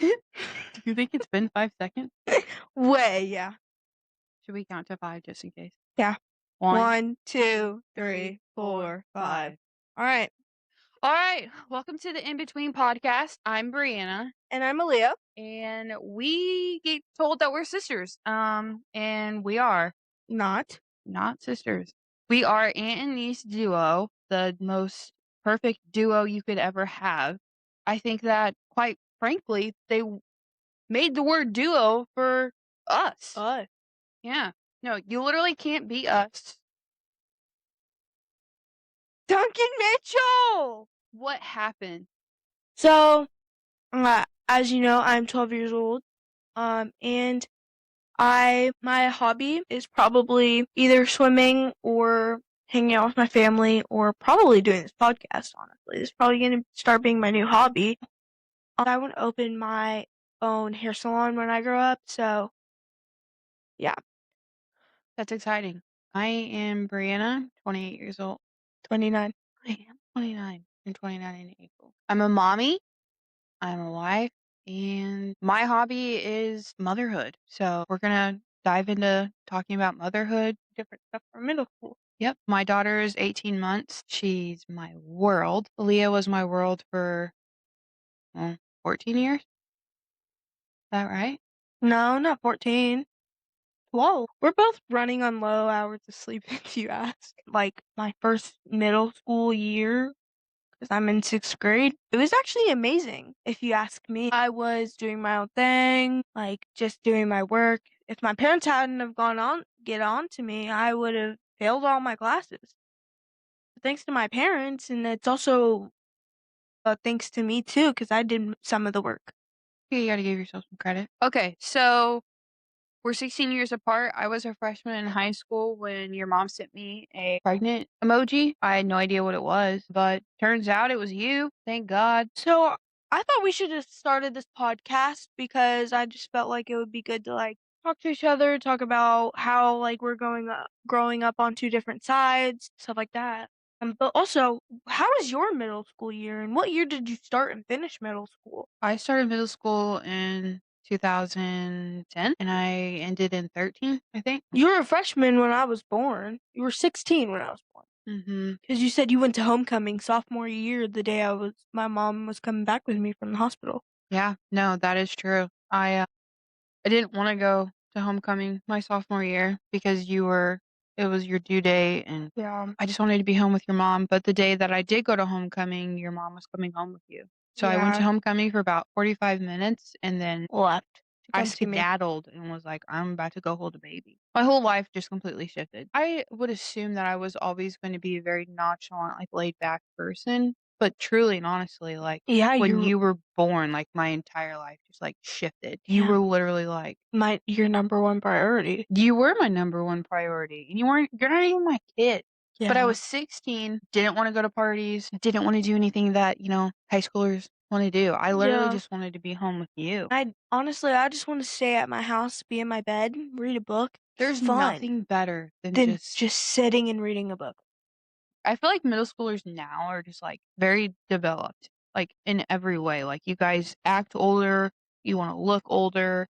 Do you think it's been 5 seconds? Way, yeah. Should we count to 5 just in case? Yeah. 1, 1, 2, 3, 3, 4, 4, 5. 5. All right. All right, welcome to the In Between podcast. I'm Breana, And I'm Aleeya. and we get told that we're sisters. And we are Not. not sisters. We are aunt and niece duo, the most perfect duo you could ever have. I think that, quite frankly, they made the word duo for us. Oh. Yeah. No, you literally can't beat us. Duncan Mitchell! What happened? So, as you know, I'm 12 years old. And my hobby is probably either swimming or hanging out with my family or probably doing this podcast, honestly. This is probably going to start being my new hobby. I want to open my own hair salon when I grow up, so yeah, That's exciting. I am Breana, 28 years old. 29. I am 29 and 29 in April. I'm a mommy, I'm a wife, and my hobby is motherhood. So we're going to dive into talking about motherhood, different stuff from middle school. Yep. My daughter is 18 months. She's my world. Aleeya was my world for 14 years. Is that right? No, not 14. 12. We're both running on low hours of sleep, if you ask. Like, my first middle school year, because I'm in 6th grade, it was actually amazing, if you ask me. I was doing my own thing, like, just doing my work. If my parents hadn't have get on to me, I would have failed all my classes. But thanks to my parents, and it's also thanks to me, too, because I did some of the work. Yeah, you got to give yourself some credit. Okay, so we're 16 years apart. I was a freshman in high school when your mom sent me a pregnant emoji. I had no idea what it was, but turns out it was you. Thank God. So I thought we should have started this podcast because I just felt like it would be good to like talk to each other, talk about how like we're growing up on two different sides, stuff like that. But also, how was your middle school year, and what year did you start and finish middle school? I started middle school in 2010 and I ended in 13, I think. You were a freshman when I was born. You were 16 when I was born. Mm-hmm. Because you said you went to homecoming sophomore year the day my mom was coming back with me from the hospital. Yeah, no, that is true. I didn't want to go to homecoming my sophomore year because it was your due date and Yeah. I just wanted to be home with your mom. But the day that I did go to homecoming, your mom was coming home with you. So I went to Yeah. homecoming for about 45 minutes and then Left to I come see me. skedaddled and was like, I'm about to go hold a baby. My whole life just completely shifted. I would assume that I was always going to be a very nonchalant, like laid back person. But truly and honestly, like Yeah, when you were born, like my entire life just like shifted. You Yeah. were literally like your number one priority. you were my number one priority. And you're not even my kid. But I Yeah. was 16, didn't want to go to parties, didn't want to do anything that, high schoolers want to do. I literally Yeah. just wanted to be home with you. I just want to stay at my house, be in my bed, read a book. There's Fun nothing better than than just sitting and reading a book. I feel like middle schoolers now are just like very developed, like in every way. Like you guys act older, you want to look older.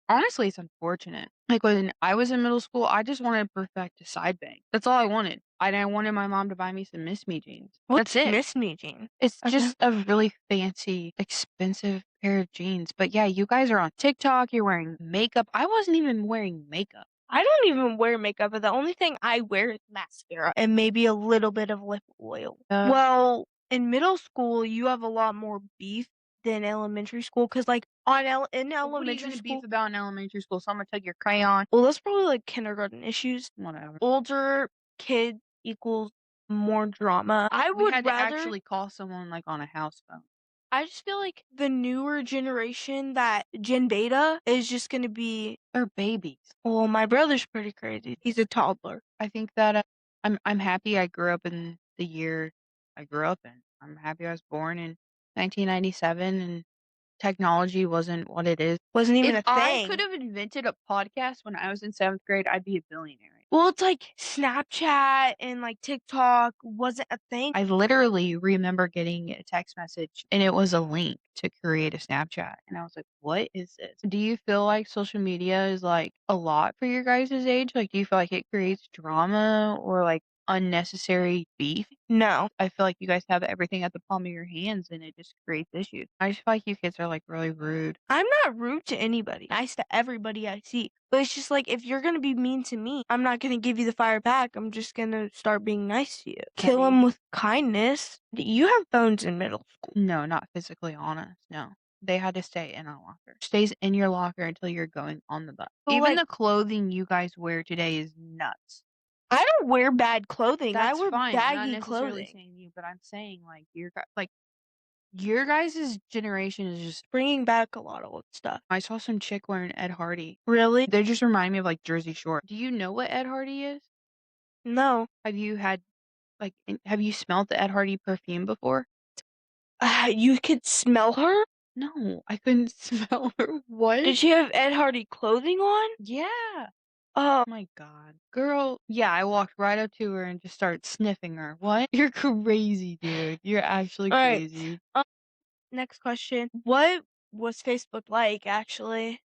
Honestly, it's unfortunate. Like when I was in middle school, I just wanted to perfect a side bang. That's all I wanted. I wanted my mom to buy me some Miss Me jeans. What's That's it. Miss Me Jean? It's I've just a really fancy, expensive pair of jeans. But yeah, you guys are on TikTok. You're wearing makeup. I wasn't even wearing makeup. I don't even wear makeup, but the only thing I wear is mascara and maybe a little bit of lip oil. Well, in middle school, you have a lot more beef than elementary school because, like, in What are you elementary going to school, beef about in elementary school? Someone took your crayon. well, that's probably like kindergarten issues. Whatever. Older kids equals more drama. We had to actually call someone like on a house phone. I just feel like the newer generation, that Gen Beta, is just gonna be. They're babies. Well, my brother's pretty crazy. He's a toddler. I think that I'm happy I grew up in the year I grew up in. I'm happy I was born in 1997 and technology wasn't what it is. Wasn't even If a I could thing. have invented a podcast when I was in 7th grade, I'd be a billionaire. Well, it's like Snapchat and like TikTok wasn't a thing. I literally remember getting a text message and it was a link to create a Snapchat. And I was like, what is this? Do you feel like social media is like a lot for your guys' age? Like, do you feel like it creates drama or like unnecessary beef? No. I feel like you guys have everything at the palm of your hands and it just creates issues. I just feel like you kids are like really rude. I'm not rude to anybody. Nice to everybody I see. But it's just like if you're gonna be mean to me, I'm not gonna give you the fire back. I'm just gonna start being nice to you. Kill them with kindness. You have phones in middle school. No, not physically honest. No. They had to stay in a locker. Stays in your locker until you're going on the bus. So, Even like, the clothing you guys wear today is nuts. I don't wear bad clothing. I That's wear fine. I'm not baggy necessarily clothing. saying you, but I'm saying like your guys' generation is just. Bringing back a lot of old stuff. I saw some chick wearing Ed Hardy. Really? They just remind me of like Jersey Shore. Do you know what Ed Hardy is? No. Have you had have you smelled the Ed Hardy perfume before? You could smell her? No, I couldn't smell her. What? Did she have Ed Hardy clothing on? Yeah. Oh, My God. Girl, yeah, I walked right up to her and just started sniffing her. What? You're crazy, dude. You're actually all right. crazy. Next question. What was Facebook like, actually?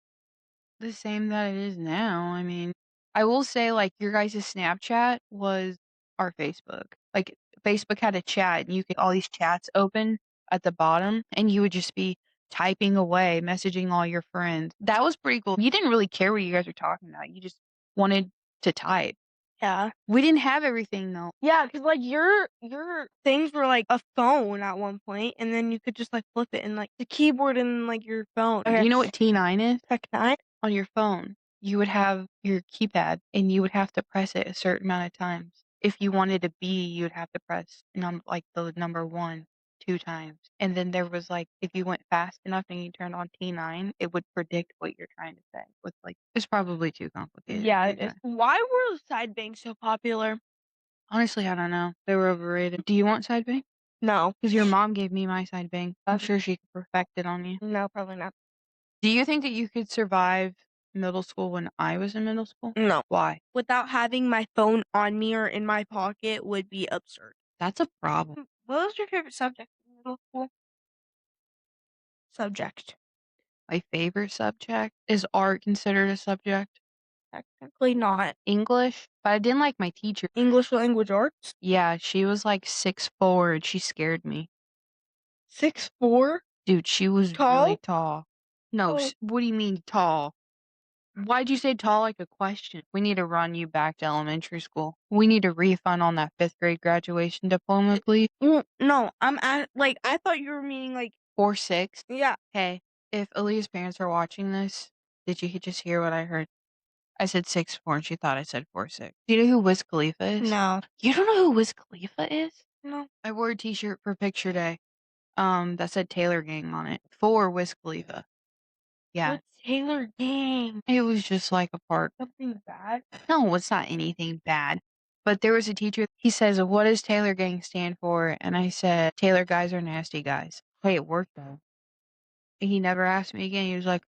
The same that it is now. I mean, I will say, like, your guys' Snapchat was our Facebook. Like, Facebook had a chat, and you could all these chats open at the bottom, and you would just be typing away, messaging all your friends. That was pretty cool. You didn't really care what you guys were talking about. You just wanted to type. Yeah. We didn't have everything though. Yeah, because like your things were like a phone at one point, and then you could just like flip it and like the keyboard and like your phone. Do you know what T9 is? Tech 9? On your phone, you would have your keypad and you would have to press it a certain amount of times. If you wanted a B, you'd have to press like the number 1 2 times. And then there was like if you went fast enough and you turned on T9, it would predict what you're trying to say. With like it's probably too complicated. Yeah, it is. Why were side bangs so popular? Honestly, I don't know. They were overrated. Do you want side bang? No. Because your mom gave me my side bang. I'm sure she could perfect it on you. No, probably not. Do you think that you could survive middle school when I was in middle school? No. Why? Without having my phone on me or in my pocket would be absurd. That's a problem. What was your favorite subject in middle school? Subject. My favorite subject is art considered a subject? Technically not. English, but I didn't like my teacher. English language arts? Yeah, she was like 6'4" and she scared me. 6'4"? Dude, she was Tall? really tall. No, Oh. what do you mean tall? Why'd you say tall like a question? We need to run you back to elementary school. We need a refund on that 5th grade graduation diploma, please. Well, no, I'm at like I thought you were meaning like 4'6". yeah. Hey, if Aaliyah's parents are watching this, did you just hear what I heard? I said 6'4" and she thought I said 4'6". Do you know who Wiz Khalifa is? No. You don't know who Wiz Khalifa is? No. I wore a t-shirt for picture day. That said Taylor Gang on it. For Wiz Khalifa. Yeah. What's Taylor Gang? It was just like a part. Something bad? No, it's not anything bad. But there was a teacher, he says, what does Taylor Gang stand for? And I said, Taylor guys are nasty guys. Hey, it worked though. He never asked me again. He was like,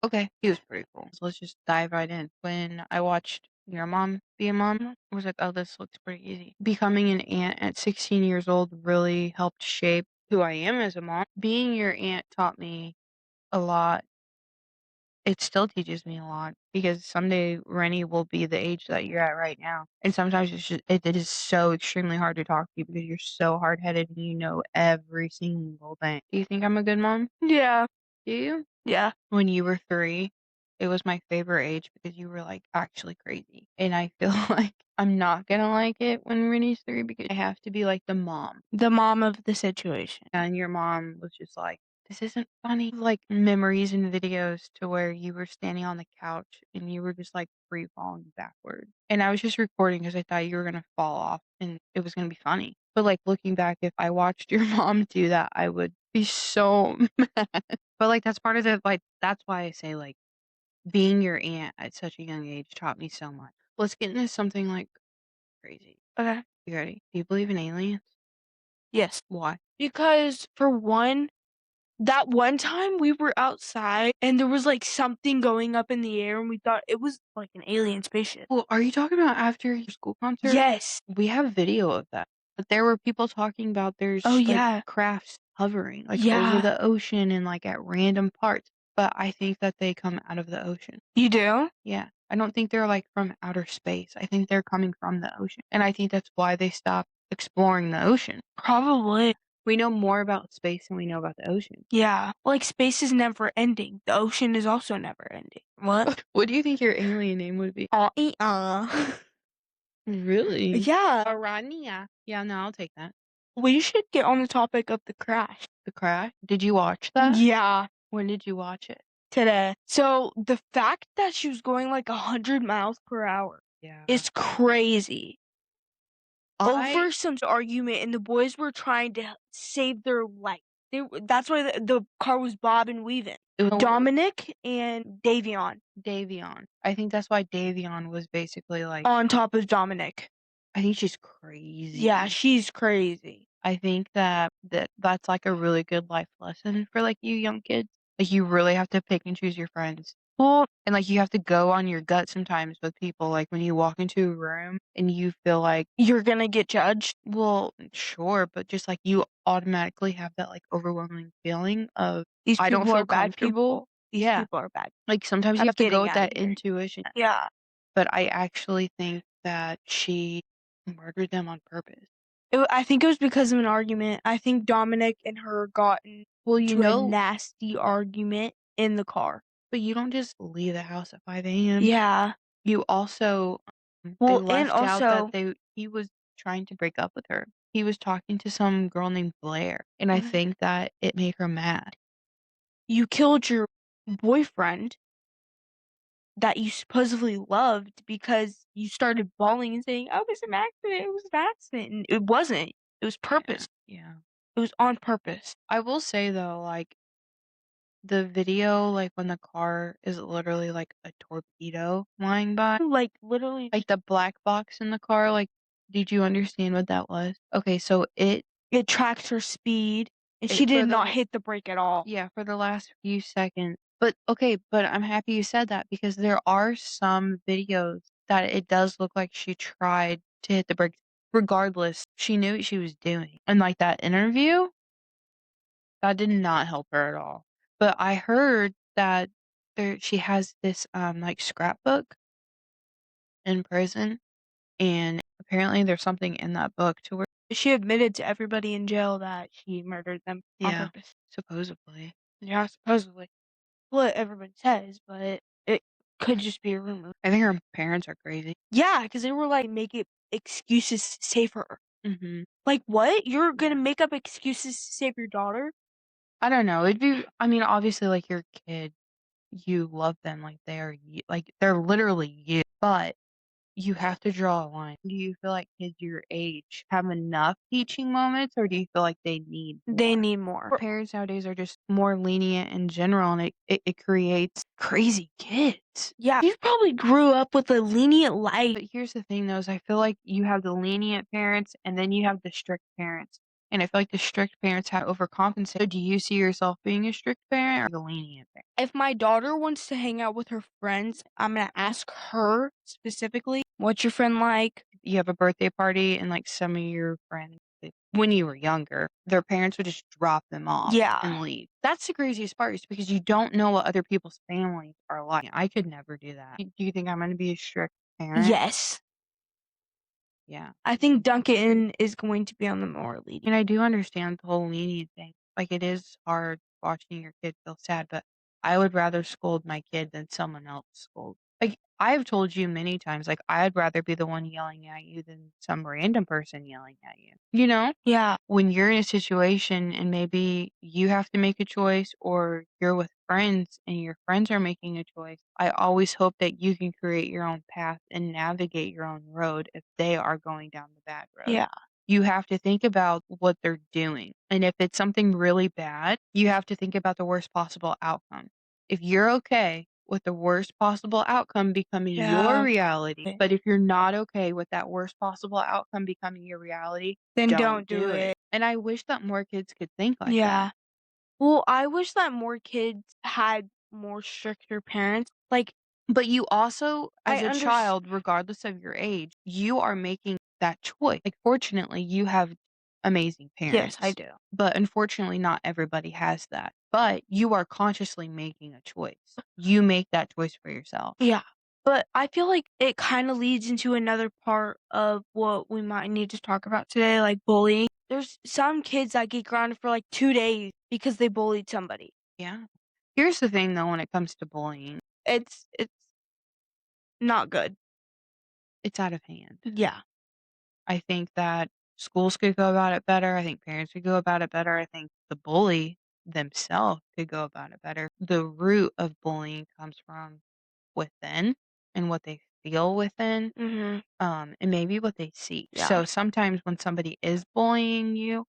okay. He was pretty cool. So let's just dive right in. When I watched Your Mom Be a Mom, I was like, oh, this looks pretty easy. Becoming an aunt at 16 years old really helped shape who I am as a mom. Being your aunt taught me a lot. It still teaches me a lot because someday Rennie will be the age that you're at right now. And sometimes it is so extremely hard to talk to you because you're so hard headed and you know every single thing. Do you think I'm a good mom? Yeah. Do you? Yeah. When you were 3, it was my favorite age because you were like actually crazy. And I feel like I'm not gonna like it when Rennie's 3 because I have to be like the mom. The mom of the situation. And your mom was just like, this isn't funny. Like memories and videos to where you were standing on the couch and you were just like free falling backward. And I was just recording because I thought you were going to fall off and it was going to be funny. But like looking back, if I watched your mom do that, I would be so mad. But like that's part of the, like, that's why I say like being your aunt at such a young age taught me so much. Let's get into something like crazy. Okay. You ready? Do you believe in aliens? Yes. Why? Because for one, That one time we were outside and there was like something going up in the air and we thought it was like an alien spaceship. Well, are you talking about after your school concert? Yes. We have video of that. But there were people talking about there's Oh like yeah. crafts hovering like over Yeah. the ocean and like at random parts. But I think that they come out of the ocean. You do? Yeah. I don't think they're like from outer space. I think they're coming from the ocean. And I think that's why they stopped exploring the ocean. Probably. We know more about space than we know about the ocean. Yeah. Like space is never ending. The ocean is also never ending. What? What do you think your alien name would be? Really? Yeah. Arania. Yeah, no, I'll take that. We should get on the topic of the crash. The Crash? Did you watch that? Yeah. When did you watch it? Today. So the fact that she was going like 100 miles per hour Yeah. is crazy. I Over some argument, and the boys were trying to save their life. That's why the car was bob and weaving. it was Dominic and Davion Davion. I think that's why Davion was basically like on top of Dominic. I think she's crazy. Yeah, she's crazy. I think that's like a really good life lesson for like you young kids. Like you really have to pick and choose your friends. Well, And like you have to go on your gut sometimes with people. Like when you walk into a room and you feel like, you're gonna get judged. well, sure, but just like you automatically have that like overwhelming feeling of These I don't people feel are bad comfortable. people. These Yeah. people are bad. Like sometimes you I'm have to go getting with outta that here. intuition. Yeah. But I actually think that she murdered them on purpose. I think it was because of an argument. I think Dominic and her got Well, into a nasty argument in the car. but you don't just leave the house at 5 a.m. Yeah. You also they Well, and left out that also, he was trying to break up with her. He was talking to some girl named Blair, and I think that it made her mad. you killed your boyfriend that you supposedly loved because you started bawling and saying, "Oh, it was an accident. It was an accident." And it wasn't. It was purpose. Yeah. It was on purpose. I will say though, like the video, like when the car is literally like a torpedo flying by, Like literally, like the black box in the car, like did you understand what that was? Okay, so it tracked her speed, and it she for did not the hit the brake at all. yeah, for the last few seconds. But okay, but I'm happy you said that because there are some videos that it does look like she tried to hit the brakes. Regardless, she knew what she was doing. And like that interview, that did not help her at all. But I heard that she has this like scrapbook in prison and apparently there's something in that book to where She admitted to everybody in jail that she murdered them on yeah, purpose. supposedly. Yeah, supposedly. What everybody says, but it could just be a rumor. I think her parents are crazy. Yeah, because they were like making excuses to save her. Mhm. Like, what? You're gonna Yeah. make up excuses to save your daughter? I don't know. It'd be I mean, obviously like your kid, you love them like they are like they're literally you, but you have to draw a line. Do you feel like kids your age have enough teaching moments or do you feel like they need They more? need more. Parents nowadays are just more lenient in general and it creates crazy kids. Yeah, you probably grew up with a lenient life. But here's the thing though, is I feel like you have the lenient parents and then you have the strict parents. And I feel like the strict parents have overcompensated. So do you see yourself being a strict parent or the lenient parent? If my daughter wants to hang out with her friends, I'm gonna ask her specifically, "What's your friend like?" You have a birthday party and like some of your friends when you were younger, their parents would just drop them off Yeah. and leave. That's the craziest part is because you don't know what other people's families are like. I could never do that. Do you think I'm going to be a strict parent? Yes. Yeah. I think Duncan is going to be on the more lenient. And I do understand the whole lenient thing. Like it is hard watching your kid feel sad, but I would rather scold my kid than someone else scold. Like I've told you many times, like I'd rather be the one yelling at you than some random person yelling at you. You know? Yeah. When you're in a situation and maybe you have to make a choice or you're with friends and your friends are making a choice, I always hope that you can create your own path and navigate your own road if they are going down the bad road. Yeah. You have to think about what they're doing. And if it's something really bad, you have to think about the worst possible outcome. If you're okay with the worst possible outcome becoming your reality, but if you're not okay with that worst possible outcome becoming your reality, Then don't don't do do it. it. And I wish that more kids could think like that. Yeah. Well, I wish that more kids had more stricter parents. Like, But you also, as I a understand. child, regardless of your age, you are making that choice. Like, fortunately, you have amazing Yes, I parents, do. but unfortunately, not everybody has that. But you are consciously making a choice. You make that choice for yourself. Yeah. But I feel like it kind of leads into another part of what we might need to talk about today, like bullying. There's some kids that get grounded for like 2 days because they bullied somebody. Yeah. Here's the thing, though, when it comes to bullying, It's not good. it's out of hand. Yeah. I think that schools could go about it better. I think parents could go about it better. I think the bully themselves could go about it better. The root of bullying comes from within and what they feel within, Mhm. and maybe what they see. Yeah. So sometimes when somebody is bullying you,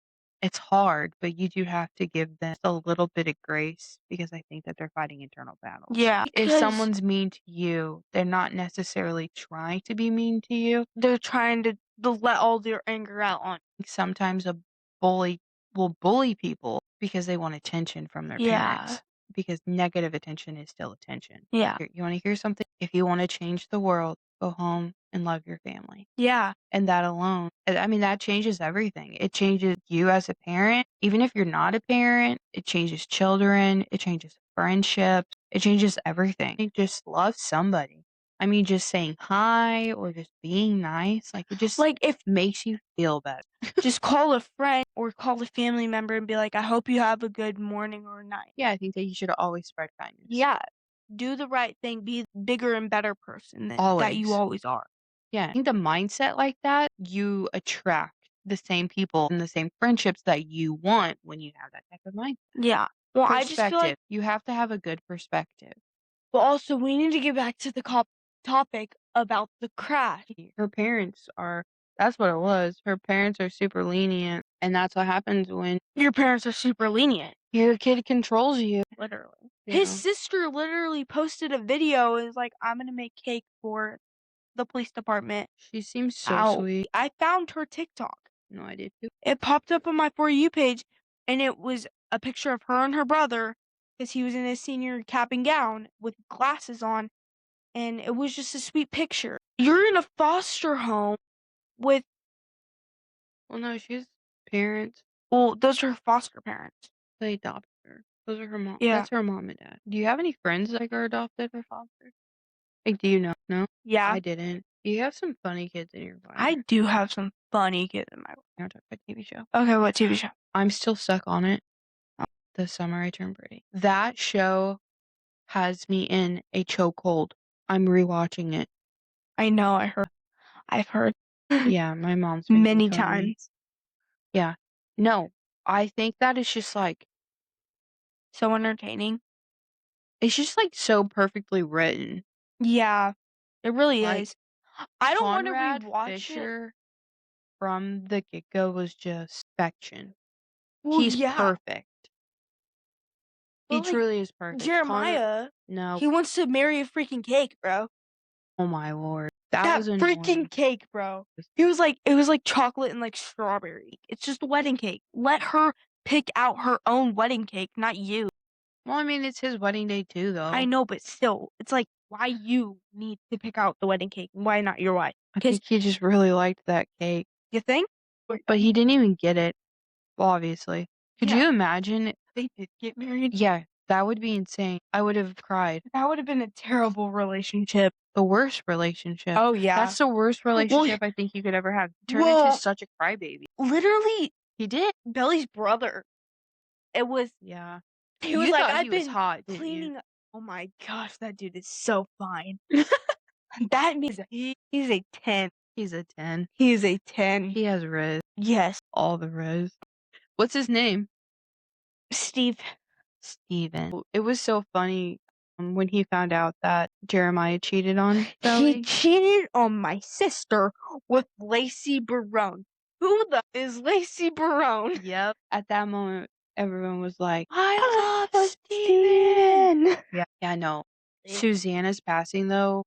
it's hard, but you do have to give them a little bit of grace because I think that they're fighting internal battles. Yeah. If Because someone's mean to you, they're not necessarily trying to be mean to you. they're trying to let all their anger out on. Sometimes a bully will bully people because they want attention from their Yeah. parents, because negative attention is still attention. Yeah. You wanna hear something? If you wanna change the world, go home and love your family. Yeah. And that alone, I mean, that changes everything. It changes you as a parent. Even if you're not a parent, it changes children, it changes friendships, it changes everything. You just love somebody. I mean, just saying hi or just being nice, like, it just Like if makes you feel better. just call a friend or call a family member and be like, "I hope you have a good morning or night." Yeah, I think that you should always spread kindness. Yeah. Do the right thing, be bigger and better person that you Always. always are. Yeah, I think the mindset like that, you attract the same people and the same friendships that you want when you have that type of mindset. Yeah. Well, I just feel like Perspective. You have to have a good perspective. but also we need to get back to the topic about the crash. Her parents are that's what it was. Her parents are super lenient, and that's what happens when Your parents are super lenient. your kid controls you, literally. You His know? sister literally posted a video and was like, "I'm gonna make cake for the police department." She seems so Ow. sweet. I found her TikTok. No, I did too. It popped up on my For You page, and it was a picture of her and her brother, because he was in his senior cap and gown with glasses on, and it was just a sweet picture. You're in a foster home with Well, no, she's parents. well, those are her foster parents. They adopted her. Those are her mom. Yeah. That's her mom and dad. Do you have any friends that are adopted or fostered? Like, do you know? No, Yeah. I didn't. You have some funny kids in your life. I do have some funny kids in my life. You want to talk about TV show? Okay, what TV show? I'm still stuck on it. The Summer I Turned Pretty. That show has me in a chokehold. I'm rewatching it. I know, I've heard Yeah, my mom's making many fun of me. times. Yeah. No, I think that is just like So entertaining. it's just like so perfectly written. Yeah, it really Like is. I don't want to Conrad rewatch it. Fisher from the get-go was just perfection. Well, He's yeah, perfect. He but like truly is perfect. Jeremiah, No. he wants to marry a freaking cake, bro. Oh my lord. That That was freaking annoying. cake, bro. It was like chocolate and like strawberry. It's just a wedding cake. Let her pick out her own wedding cake, not you. Well, I mean, it's his wedding day too, though. I know, but still, it's like why you need to pick out the wedding cake? Why not your wife? I Because think he just really liked that cake, you think? but he didn't even get it, obviously. Could Yeah, you imagine? they did get married. Yeah, that would be insane. I would have cried. That would have been a terrible relationship. The worst relationship. Oh yeah. That's the worst Well, relationship I think you could ever have. Turn into well, such a crybaby. literally, He did. Belly's brother. It was. Yeah. He was You like, thought I've he was been hot, didn't you? cleaning. Oh my gosh, that dude is so fine. That means he's a 10. He's a 10. He is a 10. He has riz. Yes, All the riz. What's his name? Steve. Steven. It was so funny when he found out that Jeremiah cheated on He Belly. cheated on my sister with Lacey Barone. Who the is Lacey Barone? Yep. At that moment, everyone was like, I "I love Steven." Steven. Yeah, I know. Yeah. Susanna's passing, though,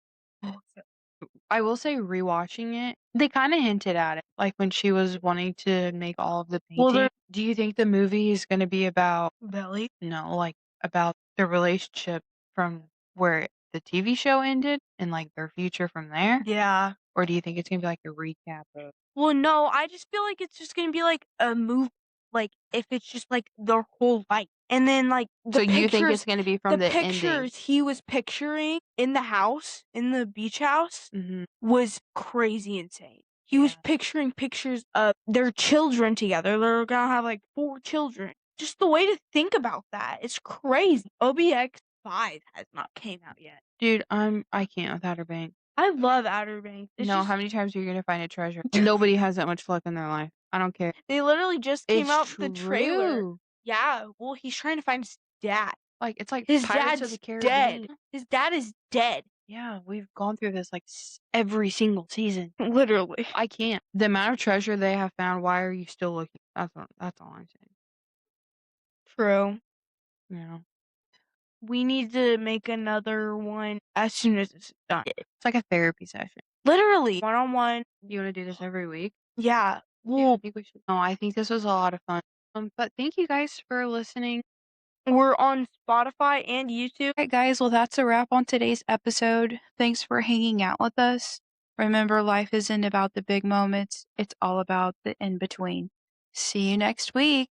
I will say rewatching it, They kinda hinted at it, like, when she was wanting to make all of the Well, painting. Do you think the movie is gonna be about Belly. no, like, about their relationship from where the TV show ended and, like, their future from there? Yeah. Or do you think it's gonna be, like, a recap of Well, no, I just feel like it's just gonna be like a move, like if it's just like their whole life, and then like So you think it's gonna be from the ending? he was picturing in the house, in the beach house, Mhm. was crazy insane. He was Yeah. picturing pictures of their children together. They're gonna have like 4 children. Just the way to think about that, it's crazy. OBX5 has not came out yet. Dude, I can't with Outer Banks. I love Outer Banks. It's No, just how many times are you gonna find a treasure? Nobody has that much luck in their life. I don't care. they literally just came It's out with the trailer. true. Yeah, well, he's trying to find his dad. Like, it's like His Pirates of the dad's dead. Caribbean. His dad is dead. Yeah, we've gone through this, like, every single season. Literally. I can't. The amount of treasure they have found, why are you still looking? That's all I'm saying. True. You know? We need to make another one as soon as it's done. It's like a therapy session. Literally, one-on-one. You wanna do this every week? Yeah. Yeah, I Well, think we should. No, I think this was a lot of fun. But thank you guys for listening. we're on Spotify and YouTube. Alright, guys, well, that's a wrap on today's episode. Thanks for hanging out with us. Remember, life isn't about the big moments, it's all about the in between. See you next week.